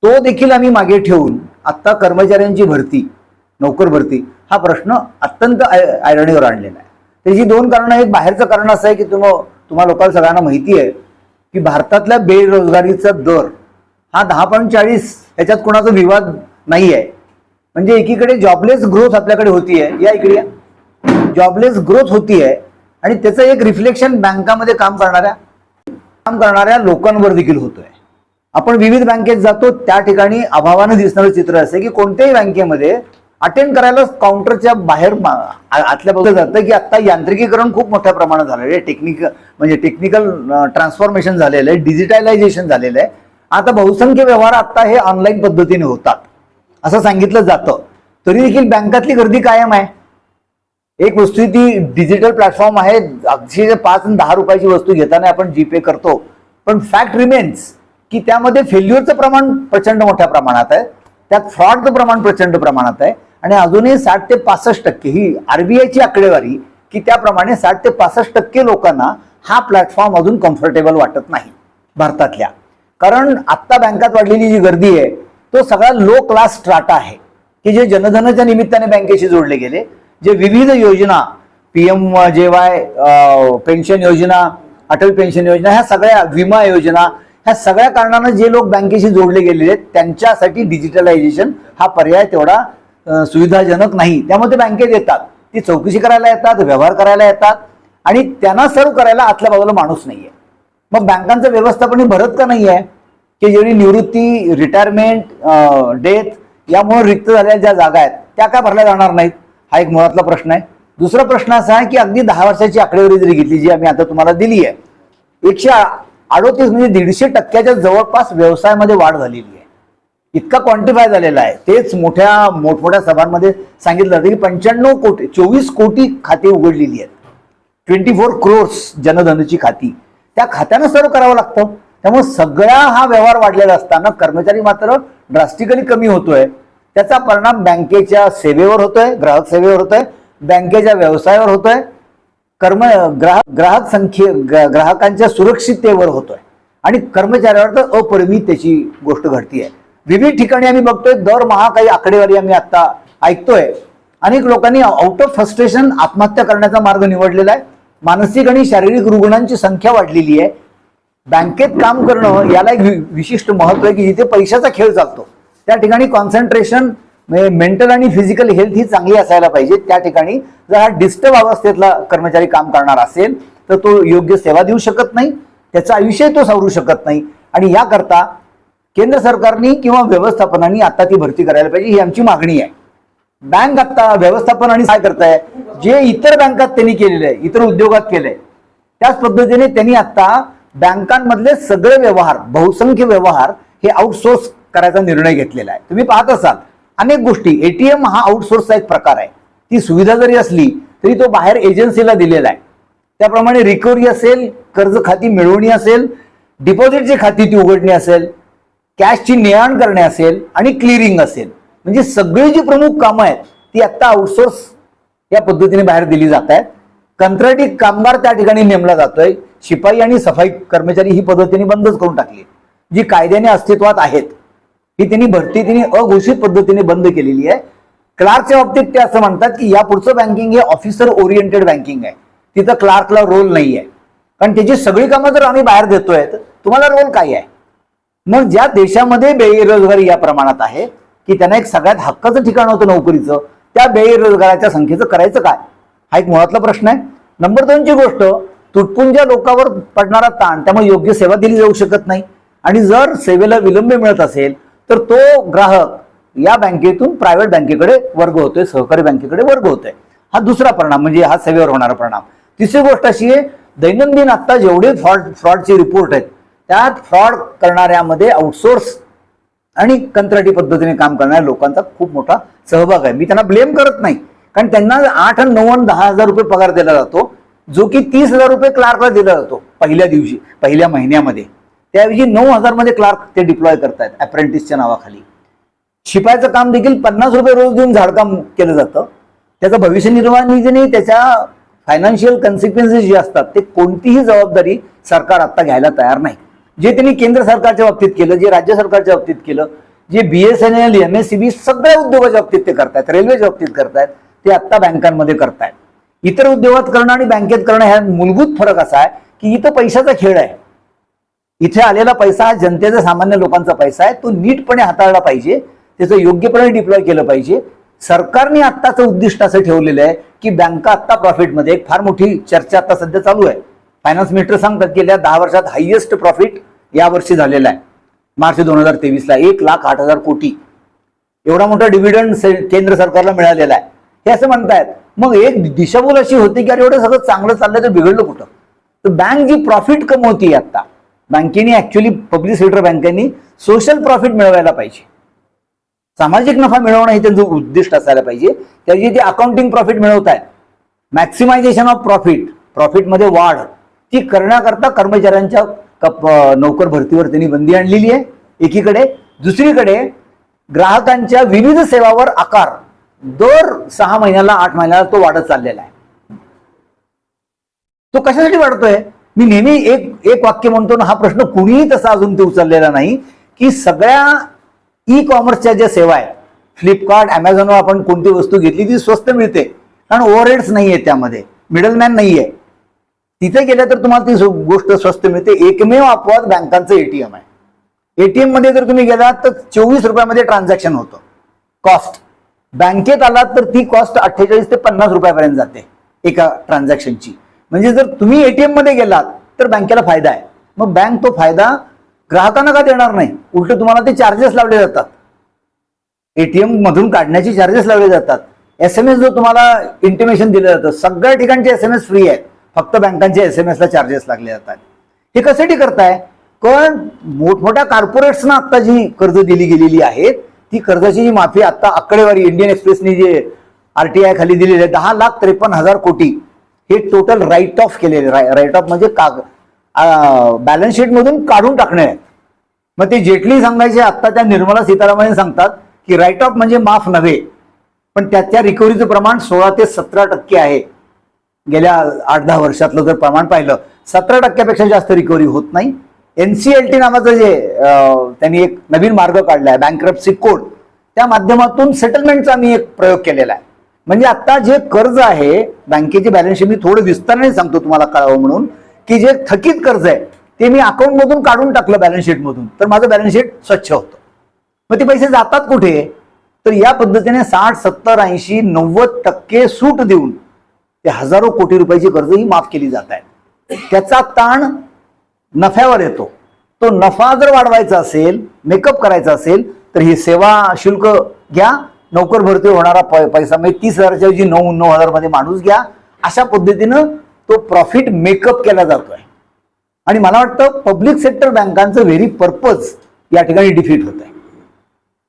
तो देखील आम्ही मागे ठेवून आता कर्मचाऱ्यांची भरती, नोकर भरती हा प्रश्न अत्यंत ऐरणीवर आणलेला आहे. त्याची दोन कारणं. एक बाहेरचं कारण असं आहे की तुम्हा लोकांना सगळ्यांना माहिती आहे की भारतातल्या बेरोजगारीचा दर हा 10.40, याच्यात कोणाचा विवाद नाही आहे. म्हणजे एकीकडे जॉबलेस ग्रोथ आपल्याकडे होतीये, या इकडे जॉबलेस ग्रोथ होतीये आणि त्याचं एक रिफ्लेक्शन बँकामध्ये काम करणाऱ्या लोकांवर देखील होतोय. आपण विविध बँकेत जातो, त्या ठिकाणी अभावानं दिसणारं चित्र असं की कोणत्याही बँकेमध्ये अटेंड करायला काउंटरच्या बाहेर आतल्या बघितलं जातं की आता यांत्रिकीकरण खूप मोठ्या प्रमाणात झालेलं आहे. टेक्निकल ट्रान्सफॉर्मेशन झालेलं आहे, डिजिटलायझेशन झालेलं आहे. आता बहुसंख्य व्यवहार आता हे ऑनलाईन पद्धतीने होतात असं सांगितलं जातं. तरी देखील बँकातली गर्दी कायम आहे. एक वस्तू ती डिजिटल प्लॅटफॉर्म आहे, अक्षरशः 5 आणि 10 रुपयाची वस्तू घेताना आपण जीपे करतो, पण फॅक्ट रिमेन्स की त्यामध्ये फेल्युअरचं प्रमाण प्रचंड मोठ्या प्रमाणात आहे, त्यात फ्रॉडचं प्रमाण प्रचंड प्रमाणात आहे आणि अजूनही 60 ते 65% ही आरबीआयची आकडेवारी की त्याप्रमाणे 60 ते 65% लोकांना हा प्लॅटफॉर्म अजून कम्फर्टेबल वाटत नाही भारतातल्या. कारण आत्ता बँकात वाढलेली जी गर्दी आहे तो सगळा लो क्लास स्ट्राटा आहे की जे जनधनाच्या निमित्ताने बँकेशी जोडले गेले, जे विविध योजना PMJY पेन्शन योजना, अटल पेन्शन योजना, ह्या सगळ्या विमा योजना, ह्या सगळ्या कारणानं जे लोक बँकेशी जोडले गेलेले आहेत त्यांच्यासाठी डिजिटलायझेशन हा पर्याय तेवढा सुविधाजनक नाही. त्यामुळे ते बँकेत येतात, ती चौकशी करायला येतात, व्यवहार करायला येतात आणि त्यांना सर्व करायला आतल्या बाजूला माणूस नाहीये. मग बँकांचं व्यवस्थापन भरत का नाही आहे की जेवढी निवृत्ती, रिटायरमेंट, डेथ यामुळे रिक्त झालेल्या ज्या जागा आहेत त्या काय भरल्या जाणार नाहीत, हा एक मुळातला प्रश्न आहे. दुसरा प्रश्न असा आहे की अगदी 10 वर्षाची आकडेवारी जरी घेतली जी आम्ही आता तुम्हाला दिली आहे, 138 म्हणजे 150% जवळपास व्यवसायामध्ये वाढ झालेली आहे. इतका क्वांटिफाय झालेला आहे. तेच मोठमोठ्या सभांमध्ये सांगितलं जातं की 24 कोटी खाती उघडलेली आहेत, 24 crores जनधनची खाती, त्या खात्यानं सर्व करावं लागतं. त्यामुळे सगळा हा व्यवहार वाढलेला असताना कर्मचारी मात्र ड्रास्टिकली कमी होतोय. त्याचा परिणाम बँकेच्या सेवेवर होतोय, ग्राहक सेवेवर होतोय, बँकेच्या व्यवसायावर होतोय, ग्राहकांच्या सुरक्षिततेवर होतोय आणि कर्मचाऱ्यावर तर अपरिमित त्याची गोष्ट घडतीये. विविध ठिकाणी आम्ही बघतोय दरमहा काही आकडेवारी आम्ही आता ऐकतोय. अनेक लोकांनी आउट ऑफ फ्रस्ट्रेशन आत्महत्या करण्याचा मार्ग निवडलेला आहे. मानसिक आणि शारीरिक रुग्णांची संख्या वाढलेली आहे. बँकेत काम करणं याला एक विशिष्ट महत्व आहे की जिथे पैशाचा खेळ चालतो त्या ठिकाणी कॉन्सन्ट्रेशन, मेंटल आणि फिजिकल हेल्थ ही चांगली असायला पाहिजे. त्या ठिकाणी जर हा डिस्टर्ब अवस्थेतला कर्मचारी काम करणार असेल तर तो योग्य सेवा देऊ शकत नाही, त्याचं आयुष्य तो सावरू शकत नाही. आणि याकरता केंद्र सरकारने किंवा व्यवस्थापनाने आता ती भरती करायला पाहिजे, ही आमची मागणी आहे. बँक आता व्यवस्थापन आणि काय करताय, जे इतर बँकात त्यांनी केलेलं आहे, इतर उद्योगात केलंय त्याच पद्धतीने त्यांनी आता बँकांमधले सगळे व्यवहार, बहुसंख्य व्यवहार हे आउटसोर्स करायचा निर्णय घेतलेला आहे. तुम्ही पाहत असाल अनेक गोष्टी, एटीएम हा आउटसोर्सचा एक प्रकार आहे. ती सुविधा जरी असली तरी तो बाहेर एजन्सीला दिलेला आहे. त्याप्रमाणे रिकव्हरी असेल, कर्ज खाती मिळवणी असेल, डिपॉझिटची खाती ती उघडणी असेल, कॅशची ने-आण करणे असेल आणि क्लिअरिंग असेल, म्हणजे सगळी जी प्रमुख कामं आहेत ती आता आउटसोर्स या पद्धतीने बाहेर दिली जात आहेत. कंत्राटी कामगार त्या ठिकाणी नेमला जातोय. शिपाई आणि सफाई कर्मचारी ही पद्धतीने बंदच करून टाकली. जी कायद्याने अस्तित्वात आहेत ही त्यांनी अघोषित पद्धतीने बंद केलेली आहे. क्लार्कच्या बाबतीत ते असं म्हणतात की या पुढचं बँकिंग हे ऑफिसर ओरिएंटेड बँकिंग आहे, तिथं क्लार्कला रोल नाही आहे. कारण त्याची सगळी कामं जर आम्ही बाहेर देतोय तर तुम्हाला रोल काय आहे. मग ज्या देशामध्ये बेरोजगारी या प्रमाणात आहे की त्यांना एक सगळ्यात हक्काचं ठिकाण होतं नोकरीचं, त्या बेरोजगाराच्या संख्येचं करायचं काय, हा एक मुळातला प्रश्न आहे. नंबर 2 ची गोष्ट, तुटपुंज्या लोकांवर पडणारा ताण, त्यामुळे योग्य सेवा दिली जाऊ शकत नाही आणि जर सेवेला विलंब मिळत असेल तर तो ग्राहक या बँकेतून प्रायव्हेट बँकेकडे वर्ग होतोय, सहकारी बँकेकडे वर्ग होतोय. हा दुसरा परिणाम म्हणजे हा सेवेवर होणारा परिणाम. तिसरी गोष्ट अशी आहे, दैनंदिन आता जेवढे फ्रॉडचे रिपोर्ट आहेत त्यात फ्रॉड करणाऱ्यामध्ये आउटसोर्स आणि कंत्राटी पद्धतीने काम करणाऱ्या लोकांचा खूप मोठा सहभाग आहे. मी त्यांना ब्लेम करत नाही, कारण त्यांना 8 आणि 9 आणि 10 हजार रुपये पगार दिला जातो, जो की 30,000 रुपये क्लार्कला दिला जातो पहिल्या महिन्यामध्ये. त्याऐवजी 9,000 मध्ये क्लार्क ते डिप्लॉय करतायत अप्रेंटिसच्या नावाखाली. शिपायाचं काम देखील 50 रुपये रोज देऊन झाडकाम केलं जातं. त्याचा भविष्य निर्वाह निधी नाही, त्याच्या फायनान्शियल कन्सिक्वेन्सेस जे असतात ते कोणतीही जबाबदारी सरकार आता घ्यायला तयार नाही. जे त्यांनी केंद्र सरकारच्या बाबतीत केलं, जे राज्य सरकारच्या बाबतीत केलं, जे BSNL, MSCB सगळ्या उद्योगाच्या बाबतीत ते करतायत, रेल्वेच्या बाबतीत करतायत, ते आत्ता बँकांमध्ये करतायत. इतर उद्योगात करणं आणि बँकेत करणं ह्या मूलभूत फरक असा आहे की इथं पैशाचा खेळ आहे. इथे आलेला पैसा हा जनतेचा, सामान्य लोकांचा पैसा आहे. तो नीटपणे हाताळला पाहिजे, त्याचं योग्यपणे डिप्लॉय केलं पाहिजे. सरकारने आत्ताचं उद्दिष्ट असं ठेवलेलं आहे की बँका आत्ता प्रॉफिटमध्ये, एक फार मोठी चर्चा आता सध्या चालू आहे. फायनान्स मिनिस्टर सांगतात की गेल्या 10 वर्षात हायएस्ट प्रॉफिट यावर्षी झालेला आहे. मार्च 2023ला 1,08,000 कोटी एवढा मोठा डिव्हिडंड केंद्र सरकारला मिळालेला आहे, हे असं म्हणतायत. मग एक दिशाभूल अशी होती की अरे एवढं सगळं चांगलं चाललंय तर बिघडलं कुठं? तर बँक जी प्रॉफिट कमवती आता, बँकेने ऍक्च्युअली, पब्लिक सेक्टर बँकेनी सोशल प्रॉफिट मिळवायला पाहिजे, सामाजिक नफा मिळवणं हे त्यांचं उद्दिष्ट असायला पाहिजे. त्याची ते अकाउंटिंग प्रॉफिट मिळवत आहेत, मॅक्सिमायझेशन ऑफ प्रॉफिट, प्रॉफिटमध्ये वाढ, ती करण्याकरता कर्मचाऱ्यांच्या नोकर भरतीवर त्यांनी बंदी आणलेली आहे एकीकडे. दुसरीकडे ग्राहकांच्या विविध सेवावर आकार दर 6 महिन्याला 8 महिन्याला तो वाढत चाललेला आहे. तो कशासाठी वाढतोय? मी नेहमी एक वाक्य म्हणतो ना, हा प्रश्न कुणीही तसा अजून ते उचललेला नाही की सगळ्या ई कॉमर्सच्या ज्या सेवा आहेत, फ्लिपकार्ट, अमेझॉनवर आपण कोणती वस्तू घेतली ती स्वस्त मिळते, कारण ओव्हरहेड्स नाहीये, त्यामध्ये मिडलमॅन नाहीये. तिथे गेल्या तर तुम्हाला ती गोष्ट स्वस्त मिळते. एकमेव अपवाद बँकांचं एटीएम आहे. एटीएम मध्ये जर तुम्ही गेलात तर 24 रुपयामध्ये ट्रान्झॅक्शन होतं कॉस्ट. बँकेत आलात तर ती कॉस्ट 48 ते 50 रुपयापर्यंत जाते एका ट्रान्झॅक्शनची. म्हणजे जर तुम्ही एटीएम मध्ये गेलात तर बँकेला फायदा आहे. मग बँक तो फायदा ग्राहकांना का देणार नाही? उलट तुम्हाला ते चार्जेस लावले जातात, एटीएम मधून काढण्याचे चार्जेस लावले जातात. SMS जो तुम्हाला इंटिमेशन दिलं जातं, सगळ्या ठिकाणचे SMS फ्री आहेत, फक्त बँकांच्या SMS ला चार्जेस लागले जातात. हे कशासाठी करताय? कारण मोठमोठ्या कॉर्पोरेट्सना आता जी कर्ज दिली गेलेली आहेत, ती कर्जाची जी माफी आता आकडेवारी इंडियन एक्सप्रेसने जे RTI खाली दिलेली आहे, 10,53,000 कोटी हे टोटल राईट ऑफ केलेले. राईट ऑफ म्हणजे बॅलन्स शीट मधून काढून टाकणे आहे. मग ते जेटली सांगायचे, आता त्या निर्मला सीतारामन सांगतात की राईट ऑफ म्हणजे माफ नव्हे, पण त्याच्या रिकव्हरीचं प्रमाण 16 ते 17% आहे. गेल्या 8-10 वर्षातलं जर प्रमाण पाहिलं, 17% जास्त रिकव्हरी होत नाही. NCLT नावाचं जे त्यांनी एक नवीन मार्ग काढलाय, बँक्रप्सी कोड, त्या माध्यमातून सेटलमेंटचा मी एक प्रयोग केलेला आहे. म्हणजे आता जे कर्ज आहे बँकेची बॅलन्स शीट, मी थोडं विस्ताराने सांगतो तुम्हाला कळावं म्हणून, की जे थकीत कर्ज आहे ते मी अकाउंट मधून काढून टाकलं बॅलन्स शीट मधून, तर माझं बॅलन्स शीट स्वच्छ होतं. मग ते पैसे जातात कुठे? तर या पद्धतीने 60, 70, 80, 90% सूट देऊन ते हजारो कोटी रुपयाची कर्ज ही माफ केली जात आहेत. त्याचा ताण नफ्यावर येतो. तो नफा जर वाढवायचा असेल, मेकअप करायचा असेल, तर ही सेवा शुल्क घ्या, नोकर भरती होणारा पैसा म्हणजे 30,000च्या ऐवजी 9,000 मध्ये माणूस घ्या. अशा पद्धतीनं तो प्रॉफिट मेकअप केला जातोय. आणि मला वाटतं पब्लिक सेक्टर बँकांचं व्हेरी पर्पज या ठिकाणी डिफीट होत आहे.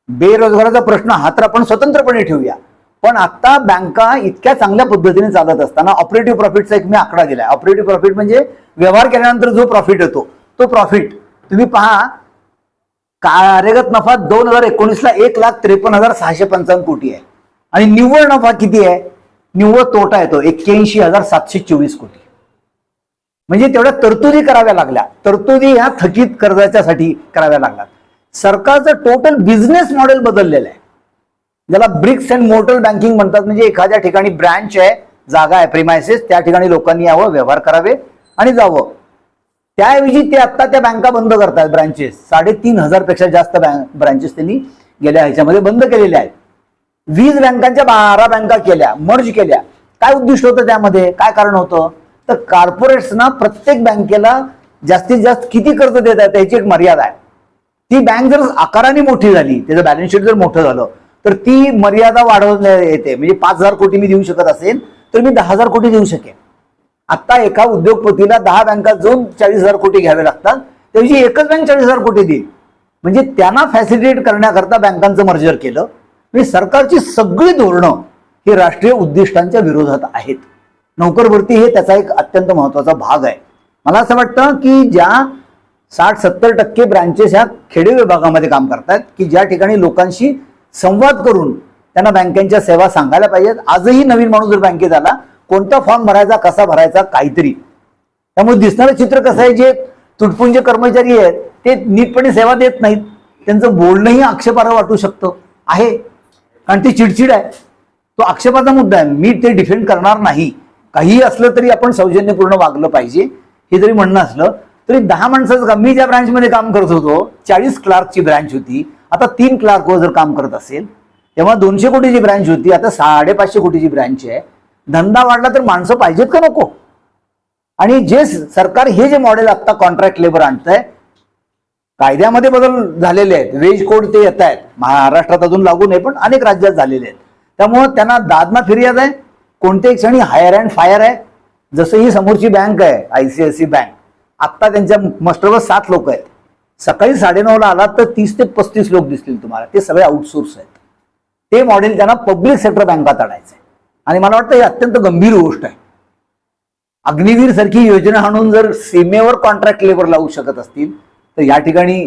बेरोजगाराचा प्रश्न हा तर आपण स्वतंत्रपणे ठेवूया, पण आता बँका इतक्या चांगल्या पद्धतीने चालत असताना ऑपरेटिव्ह प्रॉफिटचा एक मी आकडा दिलाय. ऑपरेटिव्ह प्रॉफिट म्हणजे व्यवहार केल्यानंतर जो प्रॉफिट येतो तो प्रॉफिट तुम्ही पहा. कार्यगत नफा 2019ला 1,53,655 कोटी आहे आणि निव्वळ नफा किती आहे? निव्वळ तोटा येतो 81,724 कोटी. म्हणजे तेवढ्या तरतुदी कराव्या लागल्या. तरतुदी ह्या थकीत कर्जाच्यासाठी कराव्या लागतात. सरकारचं टोटल बिझनेस मॉडेल बदललेलं आहे, ज्याला ब्रिक्स अँड मोर्टर बँकिंग म्हणतात. म्हणजे एखाद्या ठिकाणी ब्रँच आहे, जागा आहे, प्रिमायसेस, त्या ठिकाणी लोकांनी यावं, व्यवहार करावे आणि जावं. त्याऐवजी ते आता त्या बँका बंद करतात, ब्रांचेस. 3,500 पेक्षा जास्त ब्रांचेस त्यांनी गेल्या ह्याच्यामध्ये बंद केलेल्या आहेत. 20 बँकांच्या 12 बँका केल्या, मर्ज केल्या. काय उद्दिष्ट होतं त्यामध्ये? काय कारण होतं? तर कॉर्पोरेट्सना प्रत्येक बँकेला जास्तीत जास्त किती कर्ज देत आहे त्याची एक मर्यादा आहे. ती बँक जर आकाराने मोठी झाली, त्याचं बॅलन्स शीट जर मोठं झालं, तर ती मर्यादा वाढवण्यात येते. म्हणजे 5,000 कोटी मी देऊ शकत असेल तर मी 10,000 कोटी देऊ शकेन. आता एका उद्योगपतीला 10 बँका जाऊन 40,000 कोटी घ्यावे लागतात, त्याऐवजी एकच बँक 40,000 कोटी देईल. म्हणजे त्यांना फॅसिलिटेट करण्याकरता बँकांचं मर्जर केलं. म्हणजे सरकारची सगळी धोरणं ही राष्ट्रीय उद्दिष्टांच्या विरोधात आहेत. नोकर भरती हे त्याचा एक अत्यंत महत्वाचा भाग आहे. मला असं वाटतं की ज्या 60-70% ब्रांचेस ह्या खेडे विभागामध्ये काम करतात, की ज्या ठिकाणी लोकांशी संवाद करून त्यांना बँकेच्या सेवा सांगायला पाहिजेत. आजही नवीन माणूस जर बँकेत आला, कोणता फॉर्म भरायचा, कसा भरायचा, काहीतरी. त्यामुळे दिसणारं चित्र कसं आहे, जे तुटपुंजे कर्मचारी आहेत ते नीटपणे सेवा देत नाहीत. त्यांचं बोलणंही आक्षेपार्ह वाटू शकतं आहे, कारण ती चिडचिड आहे. तो आक्षेपाचा मुद्दा आहे. मी ते डिफेंड करणार नाही. काहीही असलं तरी आपण सौजन्यपूर्ण वागलं पाहिजे हे जरी म्हणणं असलं तरी 10 माणसाचं काम. मी ज्या ब्रँचमध्ये काम करत होतो 40 क्लार्कची ब्रँच होती, आता 3 क्लार्कवर जर काम करत असेल, तेव्हा 200 कोटीची ब्रँच होती, आता 550 कोटीची ब्रँच आहे. धंदा वाढला तर माणसं पाहिजेत का नको? आणि जे सरकार हे जे मॉडेल आता कॉन्ट्रॅक्ट लेबर आणतंय, कायद्यामध्ये बदल झालेले आहेत, वेज कोड ते येत आहेत, महाराष्ट्रात अजून लागू नाही पण अनेक राज्यात झालेले आहेत. त्यामुळं त्यांना दाद ना फिर्याद आहे, कोणत्याही क्षणी हायर अँड फायर आहे. जसं ही समोरची बँक आहे ICICI बँक, आत्ता त्यांच्या मस्टरवर 7 लोक आहेत. सकाळी 9:30ला आलात तर 30 ते 35 लोक दिसतील तुम्हाला, ते सगळे आउटसोर्स आहेत. ते मॉडेल त्यांना पब्लिक सेक्टर बँकात आणायचं आहे आणि मला वाटतं ही अत्यंत गंभीर गोष्ट आहे. अग्निवीर सारखी योजना आणून जर सीमेवर कॉन्ट्रॅक्ट लेबर लावू शकत असतील तर या ठिकाणी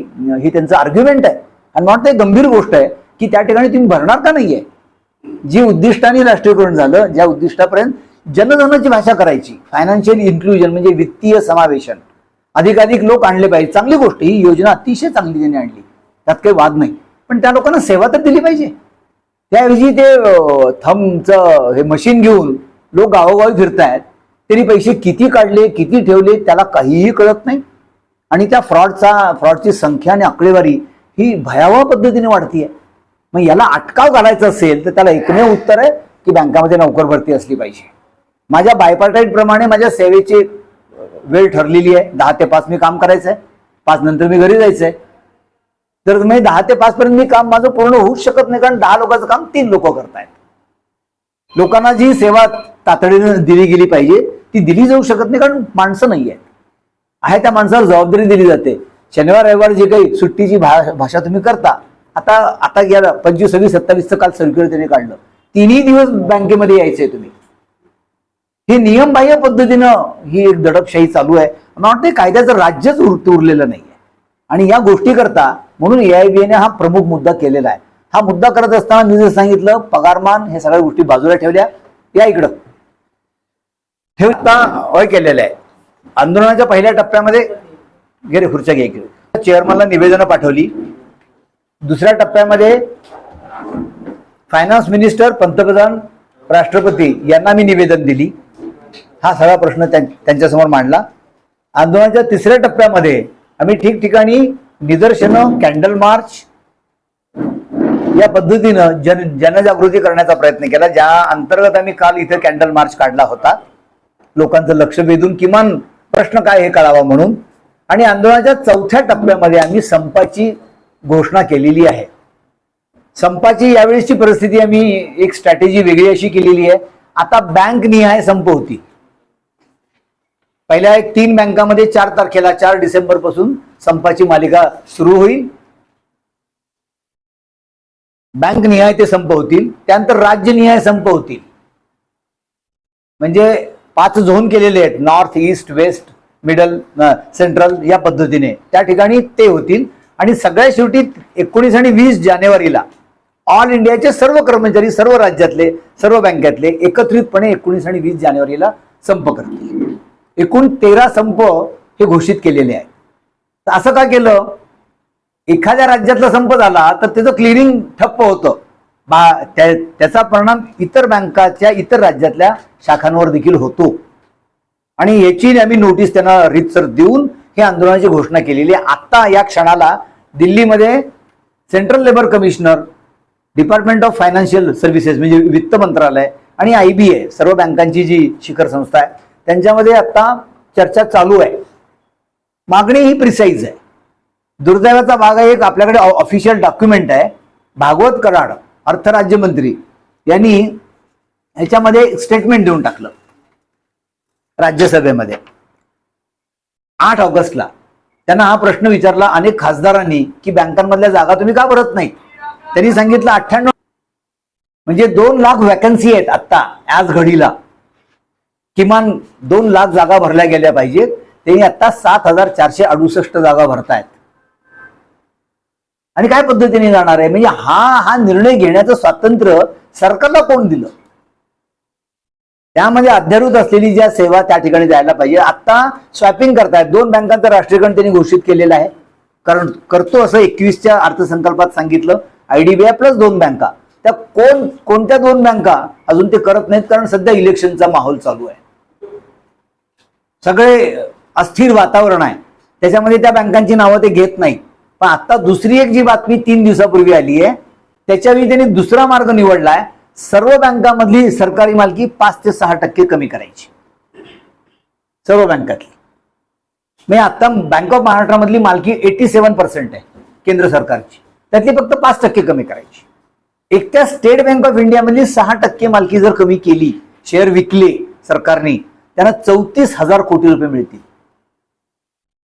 ही त्यांचं आर्ग्युमेंट आहे. आणि मला वाटतं गंभीर गोष्ट आहे की त्या ठिकाणी तुम्ही भरणार का नाहीये? जी उद्दिष्टाने राष्ट्रीयकरण झालं, ज्या उद्दिष्टापर्यंत जनधनाची भाषा करायची, फायनान्शियल इन्क्लुजन म्हणजे वित्तीय समावेशन, अधिकाधिक लोक आणले पाहिजे, चांगली गोष्ट. ही योजना अतिशय चांगली त्यांनी आणली, त्यात काही वाद नाही. पण त्या लोकांना सेवा तर दिली पाहिजे. त्याऐवजी ते थंबचं हे मशीन घेऊन लोक गावोगावी फिरतायत. त्यांनी पैसे किती काढले, किती ठेवले, त्याला काहीही कळत नाही. आणि त्या फ्रॉडची संख्या आणि आकडेवारी ही भयावह पद्धतीने वाढतीये. मग याला अटकाव घालायचा असेल तर त्याला एकमेव उत्तर आहे की बँकामध्ये नोकर भरती असली पाहिजे. माझ्या बायपार्टाईट प्रमाणे माझ्या सेवेची वेळ ठरलेली आहे, 10 ते 5 मी काम करायचं आहे, 5 नंतर मी घरी जायचंय. तर मी 10 ते 5 पर्यंत मी काम माझं पूर्ण होऊच शकत नाही, कारण 10 लोकांचं काम 3 लोक करतायत. लोकांना जी सेवा तातडीने दिली गेली पाहिजे ती दिली जाऊ शकत नाही, कारण माणसं नाही आहेत. आहे त्या माणसावर जबाबदारी दिली जाते. शनिवार रविवार जे काही सुट्टीची भाषा तुम्ही करता, आता गेला 25, 26, 27चं काल सर्क्युलर त्याने काढलं, 3ही दिवस बँकेमध्ये यायचंय तुम्ही. हे नियमबाह्य पद्धतीनं ही एक दडपशाही चालू आहे. मला वाटतं कायद्याचं राज्यच उरलेलं नाहीये. आणि या गोष्टी करता म्हणून AIBने हा प्रमुख मुद्दा केलेला आहे. हा मुद्दा करत असताना मी जर सांगितलं पगारमान हे सगळ्या गोष्टी बाजूला ठेवल्या, या इकडं ठेवता केलेलं आहे. आंदोलनाच्या पहिल्या टप्प्यामध्ये गेले खुर्च्या घ्या इकडे, चेअरमनला निवेदनं पाठवली. दुसऱ्या टप्प्यामध्ये फायनान्स मिनिस्टर, पंतप्रधान, राष्ट्रपती यांना मी निवेदन दिली. हा सगळा प्रश्न त्यांच्यासमोर मांडला. आंदोलनाच्या तिसऱ्या टप्प्यामध्ये आम्ही ठिकठिकाणी निदर्शनं, कॅन्डल मार्च या पद्धतीनं जनजागृती करण्याचा प्रयत्न केला, ज्या अंतर्गत आम्ही काल इथे कॅन्डल मार्च काढला होता, लोकांचं लक्ष वेधून किमान प्रश्न काय हे कळावा म्हणून. आणि आंदोलनाच्या चौथ्या टप्प्यामध्ये आम्ही संपाची घोषणा केलेली आहे. संपाची यावेळेसची परिस्थिती आम्ही एक स्ट्रॅटेजी वेगळी अशी केलेली आहे. आता बँक निहाय संप होती. पहिल्या 3 बँकामध्ये 4 तारखेला 4 डिसेंबर पासून संपाची मालिका सुरू होईल. बँक निहाय ते संप होतील. त्यानंतर राज्यनिहाय संप होतील. म्हणजे 5 झोन केलेले आहेत, north, east, west, middle, central या पद्धतीने त्या ठिकाणी ते होतील. आणि सगळ्या शेवटी 19 आणि 20 जानेवारीला ऑल इंडियाचे सर्व कर्मचारी, सर्व राज्यातले, सर्व बँकेतले एकत्रितपणे 19 आणि 20 जानेवारीला संप करतील. एकूण 13 संप हे घोषित केलेले आहेत. तर असं का केलं? एखाद्या राज्यातला संप झाला तर त्याचं क्लिअरिंग ठप्प होतं. त्याचा परिणाम इतर बँकाच्या इतर राज्यातल्या शाखांवर देखील होतो. आणि याची आम्ही नोटीस त्यांना रीतसर देऊन हे आंदोलनाची घोषणा केलेली आहे. आता या क्षणाला दिल्लीमध्ये central labour commissioner, department of financial services म्हणजे वित्त मंत्रालय आणि IBA सर्व बँकांची जी शिखर संस्था आहे त्यांच्यामध्ये आता चर्चा चालू आहे. मागणी ही प्रिसाईज आहे. दुर्दैवाचा भाग आहे, एक आपल्याकडे ऑफिशियल डॉक्युमेंट आहे. भागवत कराड अर्थ राज्यमंत्री यांनी ह्याच्यामध्ये स्टेटमेंट देऊन टाकलं राज्यसभेमध्ये 8 ऑगस्टला. त्यांना हा प्रश्न विचारला अनेक खासदारांनी की बँकांमधल्या जागा तुम्ही का भरत नाही. त्यांनी सांगितलं 98 म्हणजे 2 लाख वॅकन्सी आहेत आता आज घडीला. किमान 2 लाख जागा भरल्या गेल्या पाहिजेत. त्यांनी आता 7,468 जागा भरतायत. आणि काय पद्धतीने जाणार आहे? म्हणजे हा निर्णय घेण्याचं स्वातंत्र्य सरकारला कोण दिलं? त्यामध्ये अध्यारूत असलेली ज्या सेवा त्या ठिकाणी जायला पाहिजे. आता स्वॅपिंग करतायत. 2 बँकांचं राष्ट्रीयकरण त्यांनी घोषित केलेलं आहे. कारण करतो असं 21च्या अर्थसंकल्पात सांगितलं. IDBI प्लस 2 बँका, त्या कोणत्या 2 बँका अजून ते करत नाहीत, कारण सध्या इलेक्शनचा माहोल चालू आहे, सगळे अस्थिर वातावरण आहे, त्याच्यामध्ये त्या बँकांची नावं ते घेत नाहीत. पण आता दुसरी एक जी बातमी 3 दिवसापूर्वी आली आहे, त्याच्यावेळी त्यांनी दुसरा मार्ग निवडलाय, सर्व बँकांमधली सरकारी मालकी 5 ते 6% कमी करायची, सर्व बँकातली. म्हणजे आता बँक ऑफ महाराष्ट्रामधली मालकी 87% आहे केंद्र सरकारची, त्यातली फक्त 5% कमी करायची. एकट्या स्टेट बँक ऑफ इंडियामधली 6% मालकी जर कमी केली, शेअर विकले सरकारने, त्यांना 34,000 कोटी रुपये मिळतील.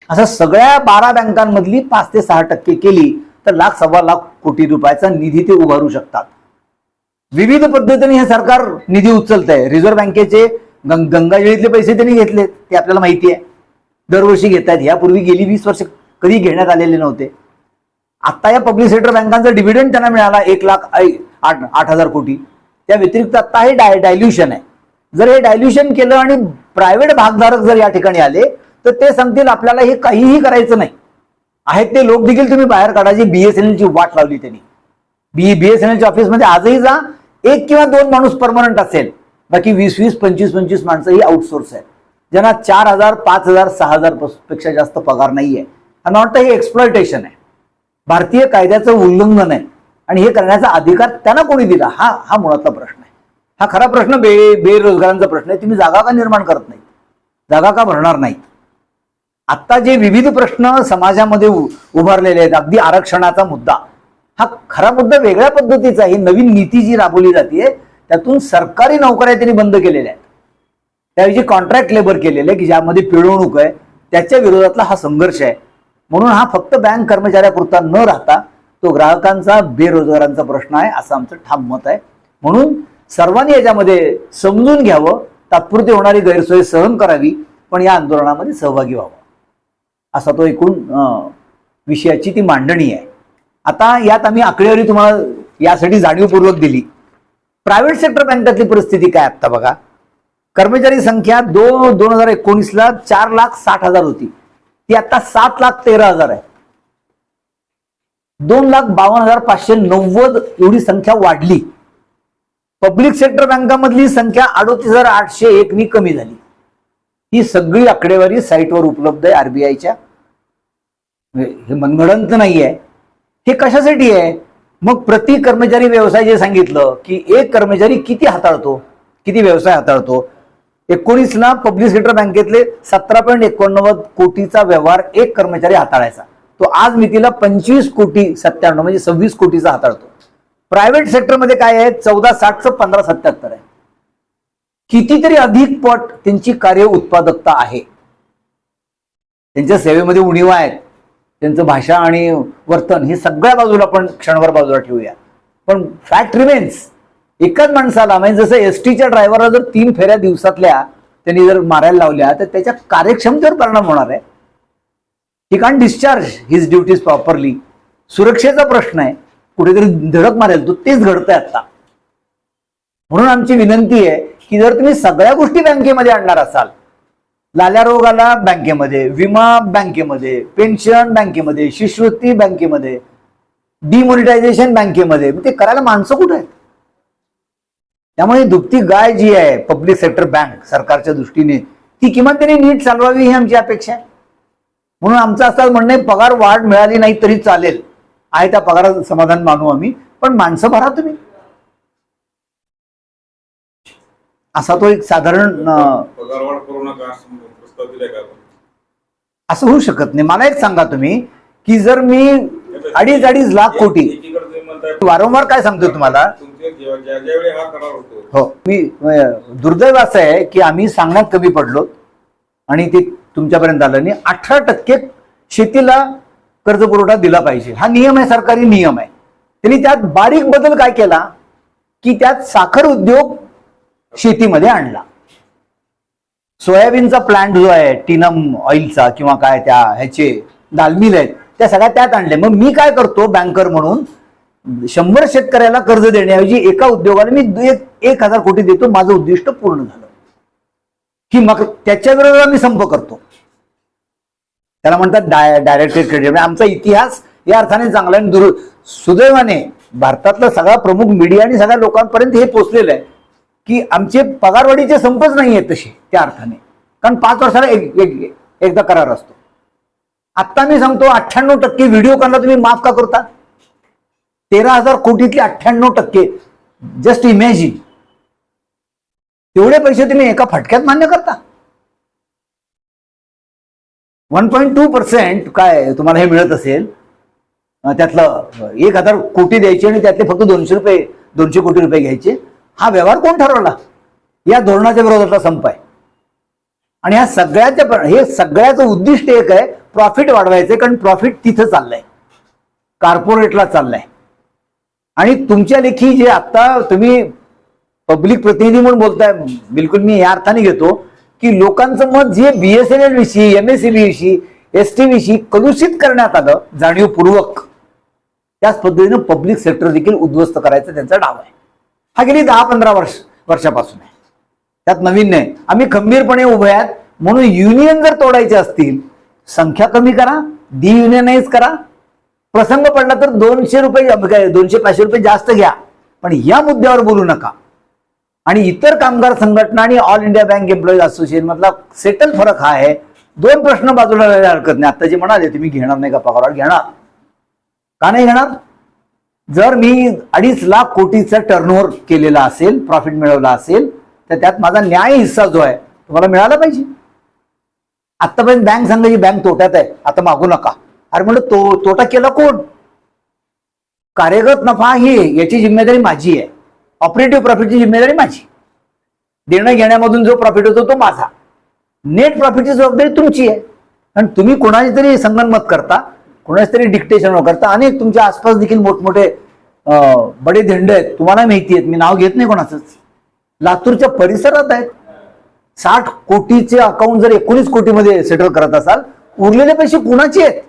असं सगळ्या 12 बँकांमधली 5 ते 6% केली तर 1,00,000-1,25,000 कोटी रुपयाचा निधी ते उभारू शकतात. विविध पद्धतीने हे सरकार निधी उचलत आहे. रिझर्व्ह बँकेचे गंगाजळीतले पैसे त्यांनी घेतले, ते आपल्याला माहिती आहे, दरवर्षी घेत आहेत. यापूर्वी गेली 20 वर्ष कधी घेण्यात आलेले नव्हते. आता या पब्लिक सेक्टर बँकांचा डिव्हिडंड त्यांना मिळाला 1,08,000 कोटी. त्या व्यतिरिक्त आता हे डायल्युशन आहे. जर हे डायल्युशन केलं आणि प्रायव्हेट भागधारक जर या ठिकाणी आले तर ते सांगतील आपल्याला हे काहीही करायचं नाही, आहेत ते लोक देखील तुम्ही बाहेर काढायची. BSNLची वाट लावली त्यांनी. BSNLच्या ऑफिसमध्ये आजही जा, 1 किंवा 2 माणूस परमनंट असेल, बाकी 20-20, 25-25 माणसं ही आउटसोर्स आहेत, ज्यांना 4,000, 5,000, 6,000 पेक्षा जास्त पगार नाहीये. आणि वाटतं हे एक्सप्लॉयटेशन आहे, भारतीय कायद्याचं उल्लंघन आहे, आणि हे करण्याचा अधिकार त्यांना कोणी दिला, हा मुळातला प्रश्न आहे. हा खरा प्रश्न बेरोजगारांचा प्रश्न आहे. तुम्ही जागा का निर्माण करत नाही, जागा का भरणार नाही? आता जे विविध प्रश्न समाजामध्ये उभारलेले आहेत, अगदी आरक्षणाचा मुद्दा, हा खरा मुद्दा वेगळ्या पद्धतीचा आहे. ही नवीन नीती जी राबवली जाते त्यातून सरकारी नोकऱ्या त्यांनी बंद केलेल्या आहेत, त्याऐवजी कॉन्ट्रॅक्ट लेबर केलेले की ज्यामध्ये पिळवणूक आहे, त्याच्या विरोधातला हा संघर्ष आहे. म्हणून हा फक्त बँक कर्मचाऱ्यापुरता न राहता तो ग्राहकांचा, बेरोजगारांचा प्रश्न आहे, असं आमचं ठाम मत आहे. म्हणून सर्वांनी याच्यामध्ये समजून घ्यावं, तात्पुरती होणारी गैरसोय सहन करावी, पण या आंदोलनामध्ये सहभागी व्हावं, असा तो एकूण विषयाची ती मांडणी आहे. आता यात आम्ही आकडेवारी तुम्हाला यासाठी जाणीवपूर्वक दिली. प्रायव्हेट सेक्टर बँकातली परिस्थिती काय आता बघा. कर्मचारी संख्या 2019ला 4,60,000 होती, ती आता 7,13,000 आहे. 2,52,590 एवढी संख्या वाढली. पब्लिक सेक्टर बँकांमधली संख्या 38,801 नी कमी झाली. ही सगळी आकडेवारी साईटवर उपलब्ध आहे RBIच्या. हे मनगडंत नाहीये. हे कशासाठी आहे? मग प्रति कर्मचारी व्यवसाय जे सांगितलं की एक कर्मचारी किती हाताळतो, किती व्यवसाय हाताळतो. 19ला पब्लिक सेक्टर बँकेतले 17.89 कोटीचा व्यवहार एक कर्मचारी हाताळायचा, तो आज मितीला 25,97,00,000 म्हणजे 26 कोटीचा हाताळतो. प्रायव्हेट सेक्टरमध्ये काय आहे, 14,60चं 15,77 आहे. कितीतरी अधिक पट त्यांची कार्य उत्पादकता आहे. त्यांच्या सेवेमध्ये उणीवा आहेत, त्यांचं भाषा आणि वर्तन हे सगळ्या बाजूला आपण क्षणभर बाजूला ठेवूया. पण फॅक्ट रिमेन्स, एकाच माणसाला म्हणजे जसं STच्या ड्रायव्हरला जर 3 फेऱ्या दिवसातल्या त्यांनी जर मारायला लावल्या तर त्याच्या कार्यक्षमतेवर परिणाम होणार आहे. He can't discharge his duties properly. सुरक्षेचा प्रश्न आहे, कुठेतरी धडक मारेल तो, तेच घडतंय आता. म्हणून आमची विनंती आहे की जर तुम्ही सगळ्या गोष्टी बँकेमध्ये आणणार असाल, लाल्या रोगाला बँकेमध्ये, विमा बँकेमध्ये, पेन्शन बँकेमध्ये, शिष्यवृत्ती बँकेमध्ये, डिमॉनिटायझेशन बँकेमध्ये, ते करायला माणसं कुठे आहेत? त्यामुळे दुभती गाय जी आहे पब्लिक सेक्टर बँक सरकारच्या दृष्टीने, ती किमान त्यांनी नीट चालवावी ही आमची अपेक्षा आहे. म्हणून आमचं असं म्हणणं आहे, पगार वाढ मिळाली नाही तरी चालेल, आहे त्या पगारात समाधान मानू आम्ही, पण माणसं भरा तुम्ही. असा तो एक साधारण पगारवाढ करू नका प्रस्ताव दिलाय का? असं होऊ शकत नाही. मला एक सांगा तुम्ही की जर मी 2.5 लाख कोटी, वारंवार काय सांगतो तुम्हाला, हो, मी दुर्दैव असं आहे की आम्ही सांगण्यात कमी पडलो आणि ते तुमच्यापर्यंत आलं नाही. 18% शेतीला कर्ज पुरवठा दिला पाहिजे, हा नियम आहे, सरकारी नियम आहे. त्यांनी त्यात बारीक बदल काय केला की त्यात साखर उद्योग शेतीमध्ये आणला. सोयाबीनचा प्लांट जो आहे, टिनम ऑइलचा किंवा काय त्या ह्याचे दालमिल आहेत, त्या सगळ्या त्यात आणले. मग मी काय करतो बँकर म्हणून, 100 शेतकऱ्याला कर्ज देण्याऐवजी एका उद्योगाला मी 1,000 कोटी देतो, माझं उद्दिष्ट पूर्ण झालं की मग त्याच्या विरोधात मी संप करतो. त्याला म्हणतात डायरेक्टेड क्रेडिट. म्हणजे आमचा इतिहास या अर्थाने चांगला आणि सुदैवाने भारतातला सगळा प्रमुख मीडिया आणि सगळ्या लोकांपर्यंत हे पोचलेलं आहे की आमचे पगारवाढीचे संपच नाही आहेत तसे त्या अर्थाने. कारण 5 वर्षाला एकदा करार असतो. आत्ता मी सांगतो 98% व्हिडिओकॉनला तुम्ही माफ का करता? 13,000 कोटीतले 98%. जस्ट इमॅजिन, तेवढे पैसे तुम्ही एका फटक्यात मान्य करता. 1.2% काय तुम्हाला हे मिळत असेल, त्यातलं 1,000 कोटी द्यायचे आणि त्यातले फक्त 200 कोटी रुपये घ्यायचे. हा व्यवहार कोण ठरवला? या धोरणाच्या विरोधातला संप आहे. आणि ह्या सगळ्याचं उद्दिष्ट एक आहे, प्रॉफिट वाढवायचंय. कारण प्रॉफिट तिथं चाललंय, कॉर्पोरेटला चाललंय. आणि तुमच्या लेखी जे आता तुम्ही पब्लिक प्रतिनिधी म्हणून बोलताय, बिलकुल मी या अर्थाने घेतो की लोकांचं मत जे BSNL विषयी, MSEB विषयी, ST विषयी कलुषित करण्यात आलं जाणीवपूर्वक, त्याच पद्धतीनं पब्लिक सेक्टर देखील उद्ध्वस्त करायचा त्यांचा डाव आहे. हा गेली 10-15 वर्षापासून आहे, त्यात नवीन नाही. आम्ही खंबीरपणे उभे आहात. म्हणून युनियन जर तोडायचे असतील, संख्या कमी करा, डियुनियनाइज करा. प्रसंग पडला तर 200 रुपये 200-500 रुपये जास्त घ्या, पण या मुद्द्यावर बोलू नका. आणि इतर कामगार संघटना आणि all India bank employees association मधला सेटल फरक हा आहे. 2 प्रश्न बाजूला लावायला हरकत नाही. आता जे म्हणाले तुम्ही घेणार नाही का पगार? घेणार. का नाही घेणार? जर मी 2.5 लाख कोटीचा टर्नओव्हर केलेला असेल, प्रॉफिट मिळवला असेल, तर त्यात माझा न्याय हिस्सा जो आहे तुम्हाला मिळाला पाहिजे. आतापर्यंत बँक सांगायची बँक तोट्यात आहे, आता मागू नका. अरे म्हणलं तोटा केला कोण? कार्यगत नफा ही याची जिम्मेदारी माझी आहे, ऑपरेटिव्ह प्रॉफिटची जिम्मेदारी माझी. देणं घेण्यामधून जो प्रॉफिट होतो तो माझा. नेट प्रॉफिटची जबाबदारी तुमची आहे. आणि तुम्ही कोणाची तरी संगनमत करता, कोणाच तरी डिक्टेशन करता. अनेक तुमच्या आसपास देखील मोठमोठे बडे धेंड आहेत, तुम्हाला माहिती आहेत, मी नाव घेत नाही कोणाचंच. लातूरच्या परिसरात आहेत. 60 कोटीचे अकाउंट जर 19 कोटीमध्ये सेटल करत असाल, उरलेले पैसे कुणाचे आहेत?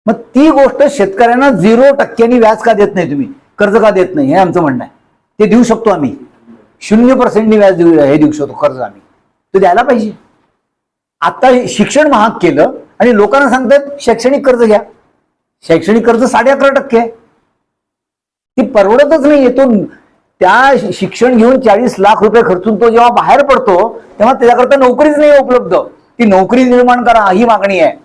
मग ती गोष्ट शेतकऱ्यांना 0% व्याज का देत नाही तुम्ही, कर्ज का देत नाही, हे आमचं म्हणणं आहे. ते देऊ शकतो आम्ही, 0% व्याज देऊ शकतो कर्ज आम्ही, ते द्यायला पाहिजे. आता शिक्षण महाग केलं आणि लोकांना सांगतात शैक्षणिक कर्ज घ्या. शैक्षणिक कर्ज 11.5% आहे, ती परवडतच नाही. येतो त्या शिक्षण घेऊन 40 लाख रुपये खर्चून तो जेव्हा बाहेर पडतो तेव्हा त्याच्याकरता नोकरीच नाही उपलब्ध. ती नोकरी निर्माण करा ही मागणी आहे.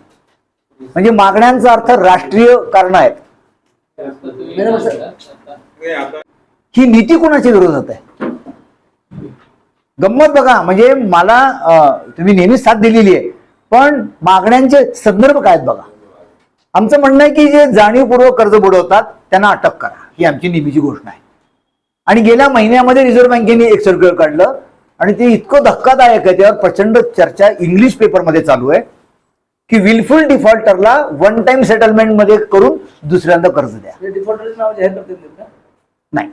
म्हणजे मागण्यांचा अर्थ राष्ट्रीय कारण आहेत. ही नीती कोणाच्या विरोधात आहे? गंमत बघा. म्हणजे मला तुम्ही नेहमीच साथ दिलेली आहे, पण मागण्यांचे संदर्भ काय आहेत बघा. आमचं म्हणणं आहे की जे जाणीवपूर्वक कर्ज बुडवतात त्यांना अटक करा, ही आमची नेहमीची घोषणा आहे. आणि गेल्या महिन्यामध्ये रिझर्व्ह बँकेने एक सर्क्युलर काढलं आणि ते इतकं धक्कादायक आहे, त्यावर प्रचंड चर्चा इंग्लिश पेपरमध्ये चालू आहे की विलफुल डिफॉल्टरला 1 टाइम सेटलमेंट मध्ये करून दुसऱ्यांदा कर्ज द्या. नाही,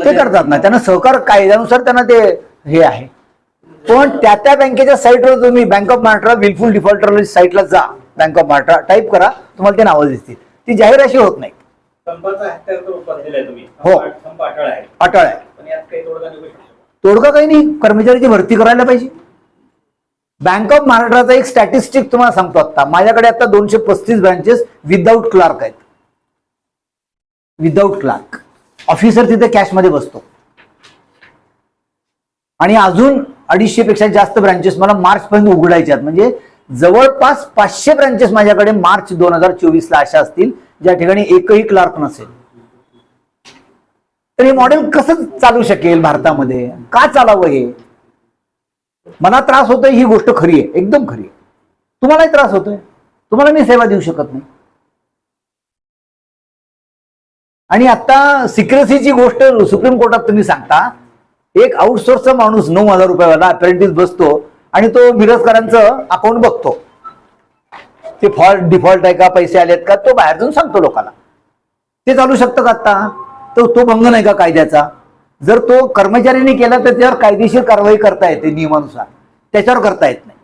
ते करतात ना, त्यांना सहकार कायद्यानुसार त्यांना ते हे आहे. पण त्या बँकेच्या साईटवर तुम्ही bank of Maharashtra wilful defaulter साईटला जा, बँक ऑफ महाराष्ट्र टाईप करा, तुम्हाला ते नावं दिसतील. ती जाहीर अशी होत नाही. हो, अटळ आहे. तोडगा काही नाही, कर्मचाऱ्याची भरती करायला पाहिजे. बँक ऑफ महाराष्ट्राचा एक स्टॅटिस्टिक तुम्हाला सांगतो. आता माझ्याकडे आता 235 ब्रांचेस विदाऊट क्लार्क आहेत. विदाऊट क्लार्क ऑफिसर तिथे कॅशमध्ये बसतो. आणि अजून 250 पेक्षा जास्त ब्रांचेस मला मार्च पर्यंत उघडायचे आहेत. म्हणजे जवळपास 500 ब्रांचेस माझ्याकडे मार्च 2024ला अशा असतील ज्या ठिकाणी एकही क्लार्क नसेल. तर हे मॉडेल कसं चालू शकेल भारतामध्ये? का चालावं हे? मला त्रास होतोय ही गोष्ट खरी आहे, एकदम खरी आहे. तुम्हालाही त्रास होतोय, तुम्हाला मी सेवा देऊ शकत नाही. आणि आता सिक्रेसीची गोष्ट सुप्रीम कोर्टात तुम्ही सांगता. एक आउटसोर्सचा माणूस 9,000 रुपयावाला अप्रेंटिस बसतो आणि तो मिरजकरांचं अकाउंट बघतो. ते डिफॉल्ट आहे का, पैसे आलेत का, तो बाहेर जाऊन सांगतो लोकांना. ते चालू शकतं का आता? तो भंग नाही का कायद्याचा? जर तो कर्मचाऱ्यांनी केला तर त्यावर कायदेशीर कारवाई करता येते नियमानुसार, त्याच्यावर करता येत नाही.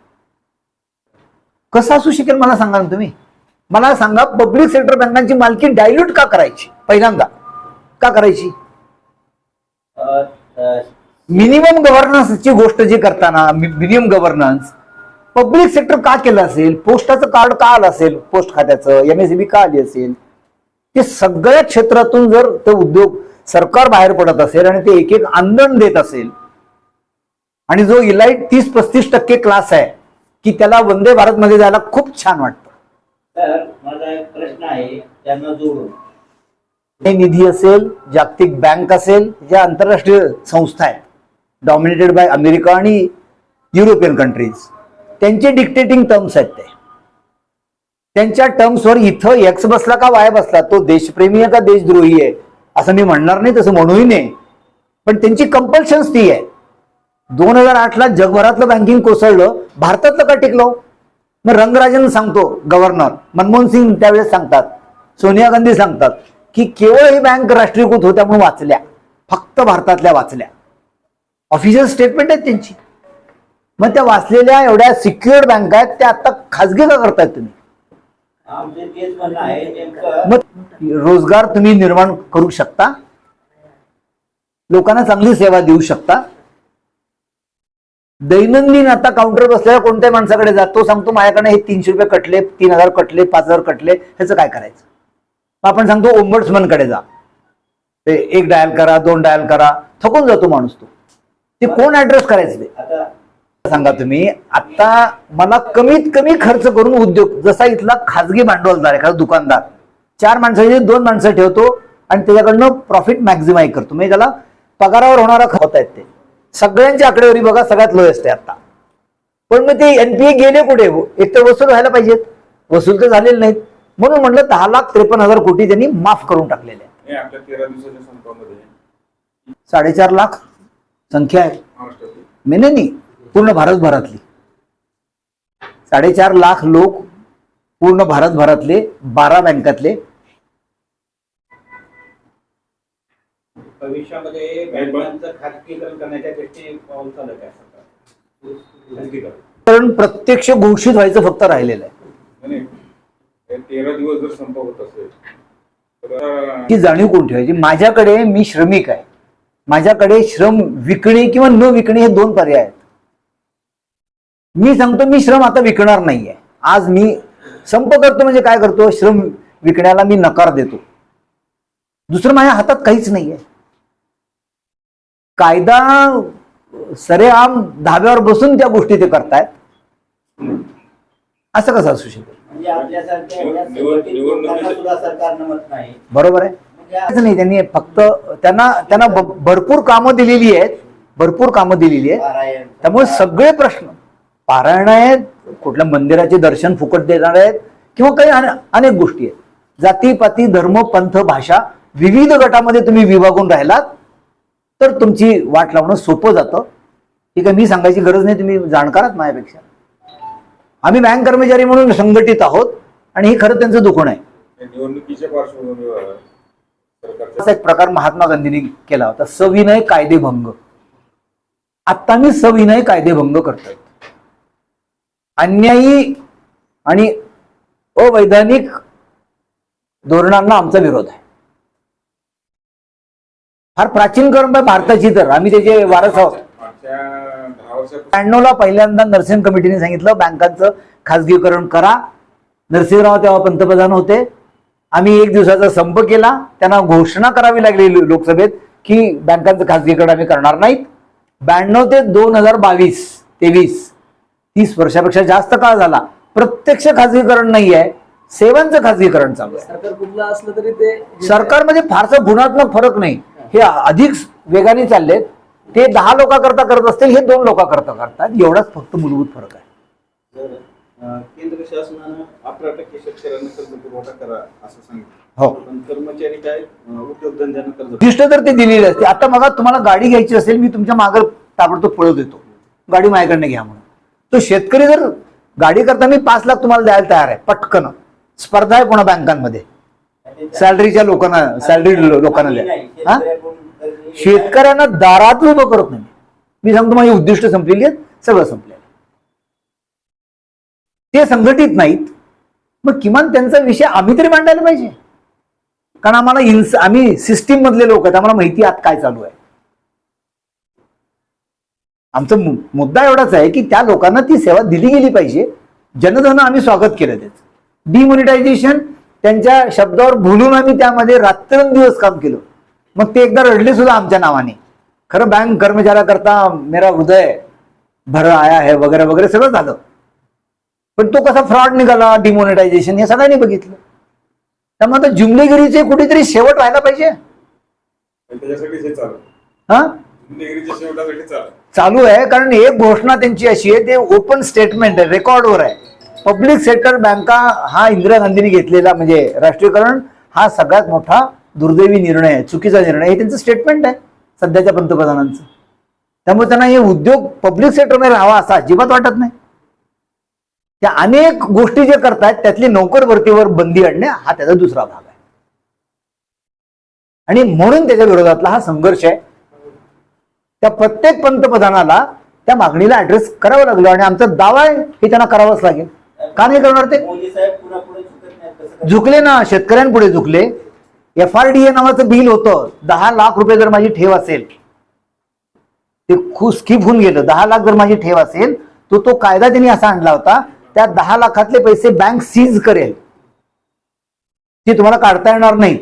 कसं असू शकेल मला सांगा ना तुम्ही. मला सांगा, पब्लिक सेक्टर बँकांची मालकी डायल्यूट का करायची? पहिल्यांदा का करायची? मिनिमम गव्हर्नन्सची गोष्ट जी करताना, मिनिमम गव्हर्नन्स पब्लिक सेक्टर का केलं असेल, पोस्टाचं कार्ड का आलं असेल, पोस्ट खात्याचं MSME का आली असेल, ते सगळ्या क्षेत्रातून जर ते उद्योग सरकार बाहेर पडत असेल आणि ते एक एक आंदोलन देत असेल आणि जो इलाइट 30-35% क्लास आहे की त्याला वंदे भारत मध्ये जायला खूप छान वाटतं. तर माझा एक प्रश्न आहे त्यांना जोडून. हे निधी असेल, जागतिक बँक असेल, ज्या आंतरराष्ट्रीय संस्था आहेत डॉमिनेटेड बाय अमेरिका आणि युरोपियन कंट्रीज, त्यांचे डिक्टेटिंग टर्म्स आहेत ते. त्यांच्या टर्म्सवर इथं एक्स बसला का वाय बसला, तो देशप्रेमी आहे का देशद्रोही आहे असं मी म्हणणार नाही, तसं म्हणूही नाही, पण त्यांची कंपल्शन्स ती आहे. 2008ला जगभरातलं बँकिंग कोसळलं, भारतातलं का टिकलं? मग रंगराजन सांगतो, गव्हर्नर मनमोहन सिंग त्यावेळेस सांगतात, सोनिया गांधी सांगतात की केवळ ही बँक राष्ट्रीयकृत होत्या म्हणून वाचल्या, फक्त भारतातल्या वाचल्या. ऑफिशियल स्टेटमेंट आहेत त्यांची. मग त्या वाचलेल्या एवढ्या सिक्युअर्ड बँका आहेत त्या आता खासगी का करतायत तुम्ही? आमचे तेच म्हणणं आहे नेमकं. मग रोजगार तुम्ही निर्माण करू शकता, लोकांना चांगली सेवा देऊ शकता. दैनंदिन आता काउंटर बसलेल्या कोणत्याही माणसाकडे जातो, सांगतो माझ्याकडे हे 300 रुपये कटले, 3000 कटले, 5000 कटले, ह्याचं काय करायचं? आपण सांगतो ओम्बड्समन कडे जा, ते 1 डायल करा, 2 डायल करा, थकून जातो माणूस तो. ते कोण ऍड्रेस करायचं ते आता सांगा तुम्ही. आता मला कमीत कमी खर्च करून उद्योग, जसा इथला खाजगी भांडवलदार एखादा दुकानदार 4 माणसाचे 2 माणसं ठेवतो आणि त्याच्याकडनं प्रॉफिट मॅक्झिमाइज करतो, म्हणजे त्याला पगारावर होणारा खर्च आहेत ते. सगळ्यांची आकडेवारी बघा, सगळ्यात लोएस्ट आहे आता. पण मग ते NPA गेले कुठे? एक तर वसूल व्हायला पाहिजेत, वसूल तर झालेले नाहीत. म्हणून म्हणलं 10,53,000 कोटी त्यांनी माफ करून टाकलेले आहे. हे आपल्या 13 दिवसाच्या संपामध्ये 4.5 लाख संख्या आहे महाराष्ट्रातील. नाही, पूर्ण भारतभरातली 4.5 लाख लोक, पूर्ण भारतभरातले 12 बँकातले. भविष्यामध्ये बँकांचं खाजगीकरण करण्याच्या दृष्टीने पाऊल चालत आहे सरकार. खाजगीकरण कारण प्रत्यक्ष घोषित व्हायचं फक्त राहिलेलं आहे. नाही, हे 13 दिवस जर संप होत असेल तर ही जाणीव कोण ठेवायची? माझ्याकडे, मी श्रमिक आहे, माझ्याकडे श्रम विकणे किंवा न विकणे हे 2 पर्याय आहेत. मी सांगतो मी श्रम आता विकणार नाहीये. आज मी संप करतो म्हणजे काय करतो? श्रम विकण्याला मी नकार देतो. दुसरं माझ्या हातात काहीच नाहीये. कायदा सरेआम धाब्यावर बसून त्या गोष्टी ते करतायत, असं कसं असू शकेल? म्हणजे आपल्यासारख्या एवढ्या संघटित लोकांना सुद्धा सरकारनं मत नाही. बरोबर आहे. असं नाही, त्यांनी फक्त त्यांना भरपूर कामं दिलेली आहेत, भरपूर कामं दिलेली आहेत. पारायण, त्यामुळे सगळे प्रश्न, पारायण आहेत, कुठल्या मंदिराचे दर्शन फुकट देणार आहेत, किंवा काही अनेक गोष्टी आहेत. जातीपाती, धर्म, पंथ, भाषा, विविध गटामध्ये तुम्ही विभागून राहिलात तर तुमची वाट लावणं सोपं जातं. ठीक आहे, मी सांगायची गरज नाही, तुम्ही जाणकार आहात माझ्यापेक्षा. आम्ही बँक कर्मचारी म्हणून संघटित आहोत आणि हे खरं त्यांचं दुखणं आहे. निवडणुकीच्या पार्श्वभूमीवर सरकारच्या असा एक प्रकार महात्मा गांधींनी केला होता, सविनय कायदेभंग. आता मी सविनय कायदेभंग करतोय. अन्यायी आणि अवैधानिक धोरणांना आमचा विरोध आहे. फार प्राचीन परंपरा भारताची, तर आम्ही त्याचे वारस आहोत. मागच्या 10 वर्षापासून 96ला पहिल्यांदा नरसिंह कमिटीने सांगितलं बँकांचं खासगीकरण करा. नरसिंहराव तेव्हा पंतप्रधान होते. आम्ही 1 दिवसाचा संप केला. त्यांना घोषणा करावी लागली लोकसभेत की बँकांचं खासगीकरण आम्ही करणार नाहीत. 92 ते 2022-23 30 वर्षापेक्षा जास्त काळ झाला. प्रत्यक्ष खासगीकरण नाही आहे, सेवांचं खासगीकरण चालू आहे. सरकार कुठलं असलं तरी ते सरकारमध्ये फारसा गुणात्मक फरक नाही. हे अधिक वेगाने चाललेत. ते 10 लोकांकरता करत असतील, हे 2 लोकांकरता करतात. एवढाच फक्त मूलभूत फरक आहे. जर केंद्र शासनानं 18% शेतकऱ्यांना कर्ज पुरवठा करा असं सांगितलं, हो, पण कर्मचारी काय उद्योगधंद्यांना कर्ज उद्दिष्ट तर ते दिलेले असते. आता मग तुम्हाला गाडी घ्यायची असेल, मी तुमच्या मागं ताबडतोब पळत येतो, गाडी माझ्याकडनं घ्या म्हणून. तो शेतकरी जर गाडी करता मी 5 लाख तुम्हाला द्यायला तयार आहे पटकन. स्पर्धा आहे कोणा बँकांमध्ये, सॅलरीच्या लोकांना, सॅलरी लोकांना द्या. हा, शेतकऱ्यांना दारात उभं करत नाही. मी सांगतो माझी उद्दिष्ट संपलेली आहेत, सगळं संपलेलं. ते संघटित नाहीत, मग किमान त्यांचा विषय आम्ही तरी मांडायला पाहिजे. कारण आम्हाला आम्ही सिस्टीम मधले लोक आहेत, आम्हाला माहिती आत काय चालू आहे. आमचा मुद्दा एवढाच आहे की त्या लोकांना ती सेवा दिली गेली पाहिजे. जनधन आम्ही स्वागत केलं त्याचं. डिमॉनिटायझेशन त्यांच्या शब्दावर भुलून आम्ही त्यामध्ये रात्रंदिवस काम केलं. मग ते एकदा रडले सुद्धा आमच्या नावाने. खरं बँक कर्मचाऱ्याकरता मेरा हृदय भर आया है वगैरे वगैरे सगळं झालं. पण तो कसा फ्रॉड निघाला डिमॉनिटायझेशन हे सगळ्यांनी बघितलं. त्यामुळे आता जुमलेगिरीचे कुठेतरी शेवट व्हायला पाहिजे. त्याच्यासाठीच हे चालू हा गुन्हेगारीच्या शेवटासाठी चालू चालू आहे. कारण एक घोषणा त्यांची अशी आहे, ते ओपन स्टेटमेंट आहे, रेकॉर्डवर आहे. पब्लिक सेक्टर बँका हा इंदिरा गांधींनी घेतलेला म्हणजे राष्ट्रीयकरण हा सगळ्यात मोठा दुर्दैवी निर्णय आहे, चुकीचा निर्णय. हे त्यांचं स्टेटमेंट आहे सध्याच्या पंतप्रधानांचं. त्यामुळे त्यांना हे उद्योग पब्लिक सेक्टरमध्ये राहावा असं अजिबात वाटत नाही. त्या अनेक गोष्टी जे करतायत त्यातली नोकर भरतीवर बंदी आणणे हा त्याचा दुसरा भाग आहे. आणि म्हणून त्याच्या विरोधातला हा संघर्ष आहे. त्या प्रत्येक पंतप्रधानाला त्या मागणीला ऍड्रेस करावं लागलं आणि आमचा दावा आहे की त्यांना करावंच लागेल. का नाही करणार ते? मोदी साहेब पुन्हा पुढे झुकत नाहीत कसं काय? झुकले ना, शेतकऱ्यांपुढे झुकले. FRDA नावाचं बिल होतं. 10 लाख रुपये जर माझी ठेव असेल, ते खूप स्किप होऊन गेलं. 10 लाख जर माझी ठेव असेल तो कायदा त्यांनी असा आणला होता, त्या 10 लाखातले पैसे बँक सीज करेल. ती तुम्हाला काढता येणार नाही.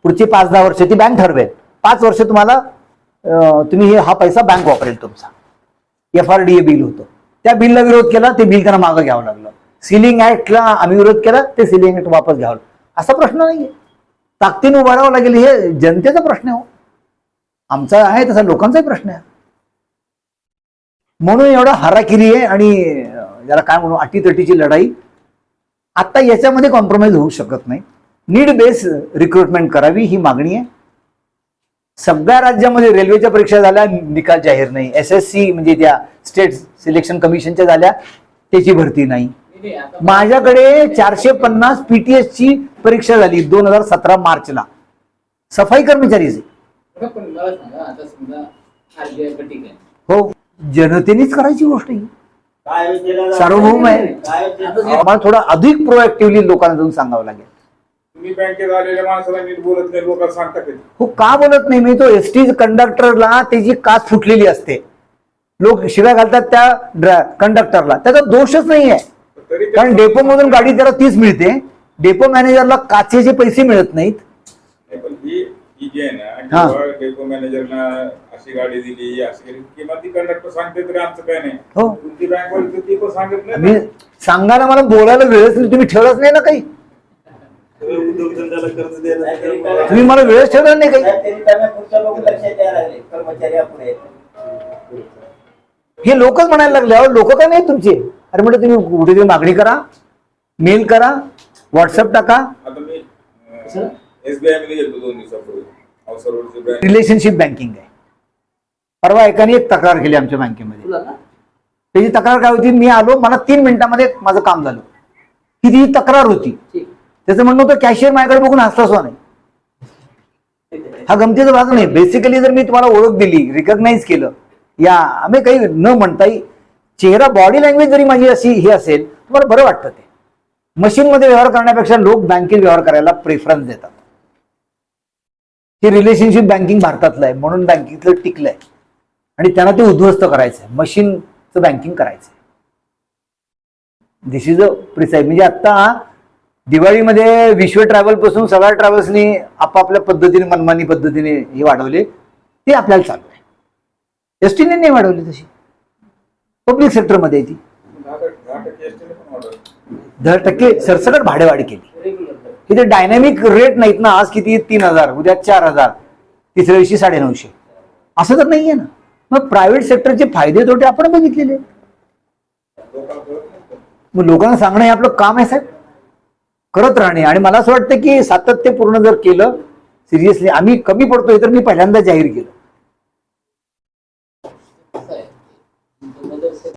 पुढची 5-10 वर्ष ती बँक ठरवेल. 5 वर्ष तुम्हाला तुम्ही हा पैसा बँक वापरेल तुमचा. FRDA बिल होतं. त्या बिलला विरोध केला, ते बिल त्यांना मागं घ्यावं लागलं. सिलिंग ऍक्टला आम्ही विरोध केला, ते सिलिंग ऍक्ट वापस घ्यावं. असा प्रश्न नाहीये. ताकदीने उभा राहावं लागेल. हे जनतेचा प्रश्न आहे हो. आमचा आहे तसा लोकांचाही प्रश्न आहे. म्हणून एवढा हाराकिरी आहे आणि याला काय म्हणू अटीतटीची लढाई. आता याच्यामध्ये कॉम्प्रोमाइज होऊ शकत नाही. नीड बेस रिक्रुटमेंट करावी ही मागणी आहे. सगळ्या राज्यामध्ये रेल्वेच्या परीक्षा झाल्या, निकाल जाहीर नाही. SSC म्हणजे त्या स्टेट सिलेक्शन कमिशनच्या झाल्या, त्याची भरती नाही. माझ्याकडे 450 PTS ची परीक्षा झाली 2017 मार्चला, सफाई कर्मचारीचे. पण मला सांगा, आता समजा RBI ठीक आहे, हो, जनतेनेच करायची गोष्ट ही. काय योजनेला सार्वभौम आहे. काय योजनेला- आम्हाला थोडं अधिक प्रोएक्टिव्हली लोकांना जाऊन सांगावं लागेल. तुम्ही बँकेत आलेल्या माणसाला नीट बोलत नाही, लोकांना सांगता कधी? हो, का बोलत नाही मी? तो ST कंडक्टरला त्याची काच फुटलेली असते, लोक शिव्या घालतात त्या कंडक्टरला. त्याचा दोषच नाही आहे. तरी ते- कारण डेपो मधून गाडी त्याला 30 मिळते, डेपो मॅनेजरला काचेचे पैसे मिळत नाहीत. नाही, पण ही जी आहे ना, हा. जेव्हा डेपो मॅनेजरना अशी गाडी दिली, अशी केली, किंवा ती कंडक्टर सांगते तरी आमचं काय नाही. हो. तुमची बँक वाली ती पण सांगत नाही मी ना. सांगायला मला बोलायला वेळच नाही. तुम्ही ठेवलंच नाही ना काही. उद्योगधंद्याला कर्ज नाहीतरी देण्यासाठी काय- तुम्ही मला वेळच ठेवला नाही काही. नाहीतरी त्यामुळे पुढच्या लोक लक्ष द्यायला लागले कर्मचारी आपण हे लोकच म्हणायला लागले, अहो लोक काय नाही तुमचे. अरे म्हणजे तुम्ही कुठेतरी मागणी करा, मेल करा, व्हॉट्सअप टाका. आता मी SBI मध्ये गेलो 2 दिवसापूर्वी, अवसर रोडची बँक. रिलेशनशिप बँकिंग आहे. परवा एकाने एक तक्रार केली आमच्या बँकेमध्ये. तुला का? त्याची तक्रार काय होती, मी आलो, मला 3 मिनिटांमध्ये माझं काम झालं. ही ती तक्रार होती. ठीक. त्याचं म्हणणं होतं कॅशियर माझ्याकडे बघून हसला सुद्धा नाही. हा गमतीचा भाग नाही. बेसिकली जर मी तुम्हाला ओळख दिली, रिकॉग्नाइज केलं, या आम्ही काही न म्हणताही चेहरा बॉडी लँग्वेज जरी माझी अशी हे असेल, तुम्हाला बरं वाटतं. ते मशीनमध्ये व्यवहार करण्यापेक्षा लोक बँकेत व्यवहार करायला प्रेफरन्स देतात. हे रिलेशनशिप बँकिंग भारतातलं आहे म्हणून बँकिंगचं टिकलंय आणि त्यांना ते उद्ध्वस्त करायचं आहे. मशीनचं बँकिंग करायचं. दिस इज अ प्रिसाईज. म्हणजे आता दिवाळीमध्ये विश्व ट्रॅव्हल पासून सगळ्या ट्रॅव्हल्सनी आपापल्या पद्धतीने मनमानी पद्धतीने हे वाढवले, ते आपल्याला चालू आहे. ST ने नाही वाढवली तशी. पब्लिक सेक्टरमध्ये ती 10% ST ने पण वाढवलं. 10% सरसकट भाडेवाढ केली. रेग्युलर इथे डायनॅमिक रेट नाहीत ना. आज किती 3,000, उद्या 4,000, तिसऱ्या दिवशी 950. असं तर नाहीये ना. मग प्रायव्हेट सेक्टरचे फायदे तोटे आपण बघितलेले आहेत. लोकांना कळत नाही. मग लोकांना सांगणं हे आपलं काम आहे साहेब, करत राहणे. आणि मला असं वाटतं की सातत्यपूर्ण जर केलं, सिरियसली आम्ही कमी पडतोय तर मी पहिल्यांदा जाहीर केलं